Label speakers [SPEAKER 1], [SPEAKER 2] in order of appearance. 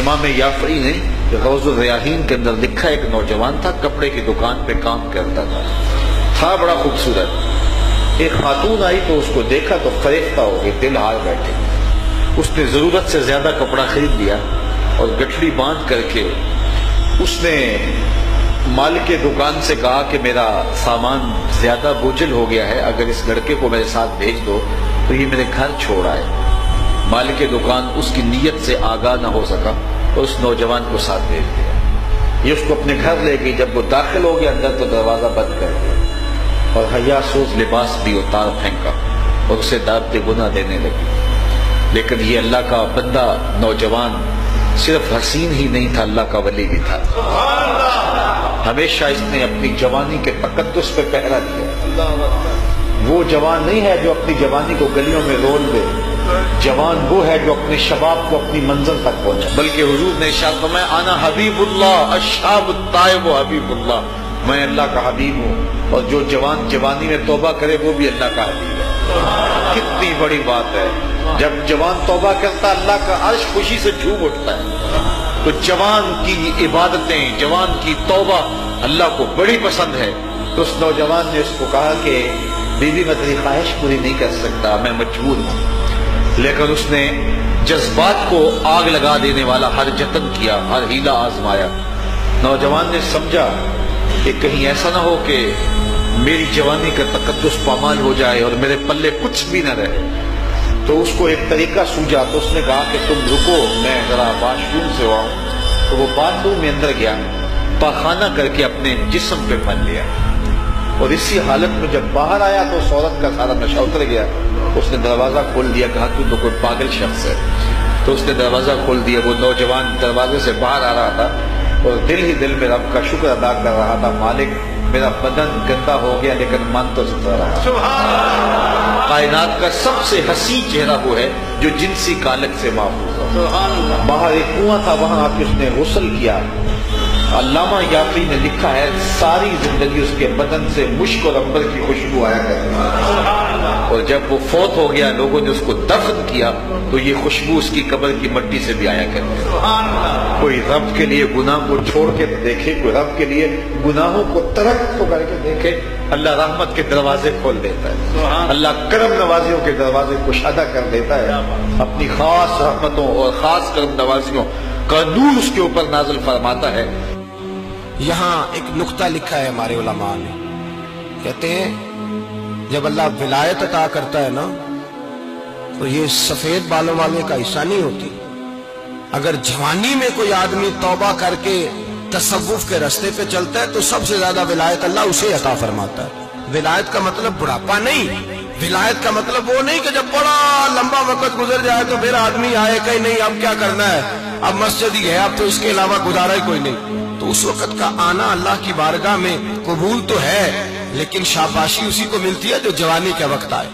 [SPEAKER 1] امام یافعی نے روض الریاحین کے اندر لکھا، ایک نوجوان تھا، کپڑے کی دکان پہ کام کرتا تھا بڑا خوبصورت۔ ایک خاتون آئی تو اس کو دیکھا تو فریفتہ ہو گئی، دل ہار بیٹھے۔ اس نے ضرورت سے زیادہ کپڑا خرید لیا اور گٹھڑی باندھ کر کے اس نے مالک دکان سے کہا کہ میرا سامان زیادہ بوجھل ہو گیا ہے، اگر اس لڑکے کو میرے ساتھ بھیج دو تو یہ میرے گھر چھوڑ آئے۔ مالک دکان اس کی نیت سے آگاہ نہ ہو سکا اور اس نوجوان کو ساتھ بھیج دیا۔ یہ اس کو اپنے گھر لے گئی، جب وہ داخل ہو گیا اندر تو دروازہ بند کر دیا اور حیا سوز لباس بھی اتار پھینکا اور اسے دعوت گناہ دینے لگی۔ لیکن یہ اللہ کا بندہ نوجوان صرف حسین ہی نہیں تھا، اللہ کا ولی بھی تھا۔ ہمیشہ اس نے اپنی جوانی کے تقدس پہ پہرا دیا۔ وہ جوان نہیں ہے جو اپنی جوانی کو گلیوں میں رول دے، جوان وہ ہے جو اپنے شباب کو اپنی منزل تک پہنچے، بلکہ حضور نے ارشاد فرمایا انا حبیب اللہ الشاب الطائب حبیب اللہ، میں اللہ کا حبیب ہوں، اور جو جوان جوانی میں توبہ کرے وہ بھی اللہ کا حبیب ہے۔ کتنی بڑی بات ہے، جب جوان توبہ کرتا اللہ کا عرش خوشی سے جھوم اٹھتا ہے۔ تو جوان کی عبادتیں، جوان کی توبہ اللہ کو بڑی پسند ہے۔ تو اس نوجوان نے اس کو کہا کہ بیوی میں تیری خواہش پوری نہیں کر سکتا، میں مجبور ہوں۔ لیکن اس نے جذبات کو آگ لگا دینے والا ہر جتن کیا، ہر ہیلا آزمایا۔ نوجوان نے سمجھا کہ کہیں ایسا نہ ہو کہ میری جوانی کا تقدس پامال ہو جائے اور میرے پلے کچھ بھی نہ رہے۔ تو اس کو ایک طریقہ سوجا، تو اس نے کہا کہ تم رکو، میں ذرا واش روم سے آؤں۔ تو وہ باتھ روم میں اندر گیا، پاخانہ کر کے اپنے جسم پہ پھن لیا، اور اسی حالت میں جب باہر آیا تو اس عورت کا سارا نشہ اتر گیا۔ اس نے دروازہ کھول دیا، کہا تو کوئی پاگل شخص ہے۔ تو اس نے دروازہ کھول دیا، وہ نوجوان دروازے سے باہر آ رہا تھا اور دل ہی دل میں رب کا شکر ادا کر رہا تھا، مالک میرا بدن گندا ہو گیا لیکن من تو ستھرا رہا۔ کائنات کا سب سے حسین چہرہ وہ ہے جو جنسی کالک سے محفوظ ہو۔ باہر ایک کنواں تھا، وہاں آ کے اس نے غسل کیا۔ علامہ یافعی نے لکھا ہے ساری زندگی اس کے بدن سے مشک اور عنبر کی خوشبو آیا کرتی، اور جب وہ فوت ہو گیا لوگوں نے اس کو دفن کیا تو یہ خوشبو اس کی قبر کی مٹی سے بھی آیا کرتی۔ کوئی رب کے لیے گناہ کو چھوڑ کے دیکھے، کوئی رب کے لیے گناہوں کو ترک تو کر کے دیکھے، اللہ رحمت کے دروازے کھول دیتا ہے، اللہ کرم نوازیوں کے دروازے کشادہ کر دیتا ہے، اپنی خاص رحمتوں اور خاص کرم نوازیوں کا نور اس کے اوپر نازل فرماتا ہے۔
[SPEAKER 2] یہاں ایک نقطہ لکھا ہے ہمارے علماء نے، کہتے ہیں جب اللہ ولایت عطا کرتا ہے نا تو یہ سفید بالوں والے کا حصہ نہیں ہوتی۔ اگر جوانی میں کوئی آدمی توبہ کر کے تصوف کے راستے پہ چلتا ہے تو سب سے زیادہ ولایت اللہ اسے عطا فرماتا ہے۔ ولایت کا مطلب بڑھاپا نہیں، ولایت کا مطلب وہ نہیں کہ جب بڑا لمبا وقت گزر جائے تو پھر آدمی آئے کہ نہیں اب کیا کرنا ہے، اب مسجد ہی ہے، اب تو اس کے علاوہ گزارا ہی کوئی نہیں۔ تو اس وقت کا آنا اللہ کی بارگاہ میں قبول تو ہے، لیکن شاباشی اسی کو ملتی ہے جو جوانی کے وقت آئے۔